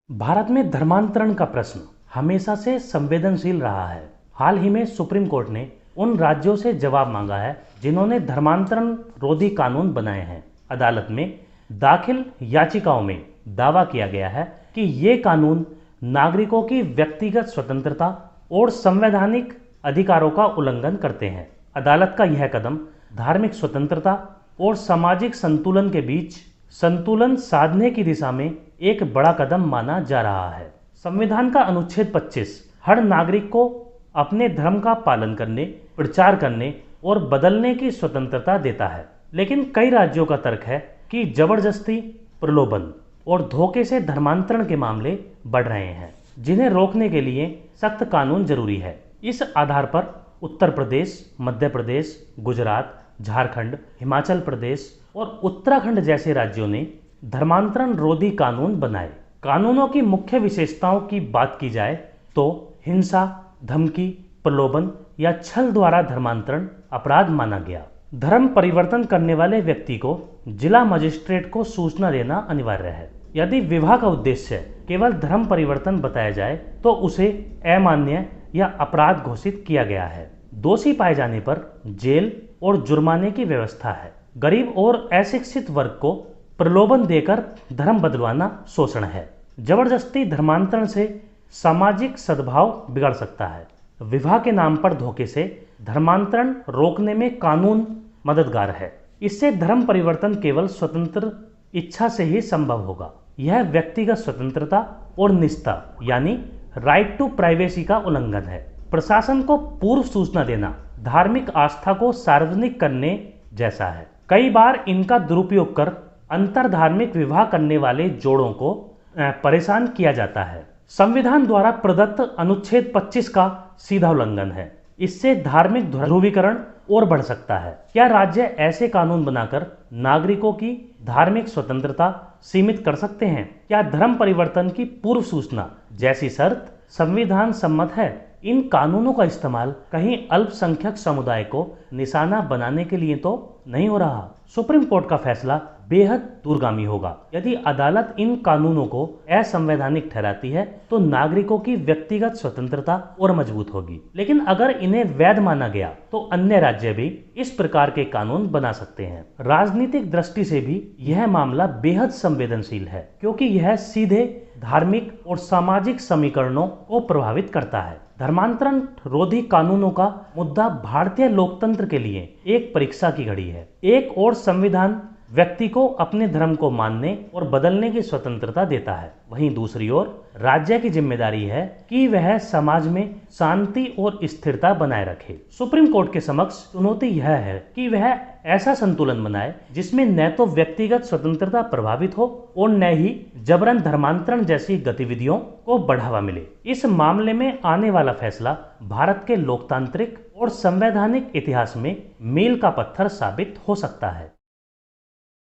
भारत में धर्मांतरण का प्रश्न हमेशा से संवेदनशील रहा है। हाल ही में सुप्रीम कोर्ट ने उन राज्यों से जवाब मांगा है जिन्होंने धर्मांतरण रोधी कानून बनाए हैं। अदालत में दाखिल याचिकाओं में दावा किया गया है कि ये कानून नागरिकों की व्यक्तिगत स्वतंत्रता और संवैधानिक अधिकारों का उल्लंघन करते हैं। अदालत का यह कदम धार्मिक स्वतंत्रता और सामाजिक संतुलन के बीच संतुलन साधने की दिशा में एक बड़ा कदम माना जा रहा है। संविधान का अनुच्छेद 25 हर नागरिक को अपने धर्म का पालन करने, प्रचार करने और बदलने की स्वतंत्रता देता है। लेकिन कई राज्यों का तर्क है कि जबरदस्ती, प्रलोभन और धोखे से धर्मांतरण के मामले बढ़ रहे हैं, जिन्हें रोकने के लिए सख्त कानून जरूरी है। इस आधार पर उत्तर प्रदेश, मध्य प्रदेश, गुजरात, झारखंड, हिमाचल प्रदेश और उत्तराखंड जैसे राज्यों ने धर्मांतरण रोधी कानून बनाए। कानूनों की मुख्य विशेषताओं की बात की जाए तो हिंसा, धमकी, प्रलोभन या छल द्वारा धर्मांतरण अपराध माना गया। धर्म परिवर्तन करने वाले व्यक्ति को जिला मजिस्ट्रेट को सूचना देना अनिवार्य है। यदि विवाह का उद्देश्य केवल धर्म परिवर्तन बताया जाए तो उसे अमान्य या अपराध घोषित किया गया है। दोषी पाए जाने पर जेल और जुर्माने की व्यवस्था है। गरीब और अशिक्षित वर्ग को प्रलोभन देकर धर्म बदलवाना शोषण है। जबरदस्ती धर्मांतरण से सामाजिक सद्भाव बिगड़ सकता है। विवाह के नाम पर धोखे से धर्मांतरण रोकने में कानून मददगार है। इससे धर्म परिवर्तन केवल स्वतंत्र इच्छा से ही संभव होगा। यह व्यक्तिगत स्वतंत्रता और निष्ठा यानी राइट टू प्राइवेसी का उल्लंघन है। प्रशासन को पूर्व सूचना देना धार्मिक आस्था को सार्वजनिक करने जैसा है। कई बार इनका दुरुपयोग कर अंतरधार्मिक विवाह करने वाले जोड़ों को परेशान किया जाता है। संविधान द्वारा प्रदत्त अनुच्छेद 25 का सीधा उल्लंघन है। इससे धार्मिक ध्रुवीकरण और बढ़ सकता है। क्या राज्य ऐसे कानून बनाकर नागरिकों की धार्मिक स्वतंत्रता सीमित कर सकते हैं? क्या धर्म परिवर्तन की पूर्व सूचना जैसी शर्त संविधान सम्मत है? इन कानूनों का इस्तेमाल कहीं अल्पसंख्यक समुदाय को निशाना बनाने के लिए तो नहीं हो रहा। सुप्रीम कोर्ट का फैसला बेहद दूरगामी होगा। यदि अदालत इन कानूनों को असंवैधानिक ठहराती है तो नागरिकों की व्यक्तिगत स्वतंत्रता और मजबूत होगी। लेकिन अगर इन्हें वैध माना गया तो अन्य राज्य भी इस प्रकार के कानून बना सकते हैं। राजनीतिक दृष्टि से भी यह मामला बेहद संवेदनशील है, क्योंकि यह सीधे धार्मिक और सामाजिक समीकरणों को प्रभावित करता है। धर्मांतरण रोधी कानूनों का मुद्दा भारतीय लोकतंत्र के लिए एक परीक्षा की घड़ी है। एक और संविधान व्यक्ति को अपने धर्म को मानने और बदलने की स्वतंत्रता देता है, वहीं दूसरी ओर राज्य की जिम्मेदारी है कि वह समाज में शांति और स्थिरता बनाए रखे। सुप्रीम कोर्ट के समक्ष चुनौती यह है कि वह ऐसा संतुलन बनाए जिसमें न तो व्यक्तिगत स्वतंत्रता प्रभावित हो और न ही जबरन धर्मांतरण जैसी गतिविधियों को बढ़ावा मिले। इस मामले में आने वाला फैसला भारत के लोकतांत्रिक और संवैधानिक इतिहास में मील का पत्थर साबित हो सकता है।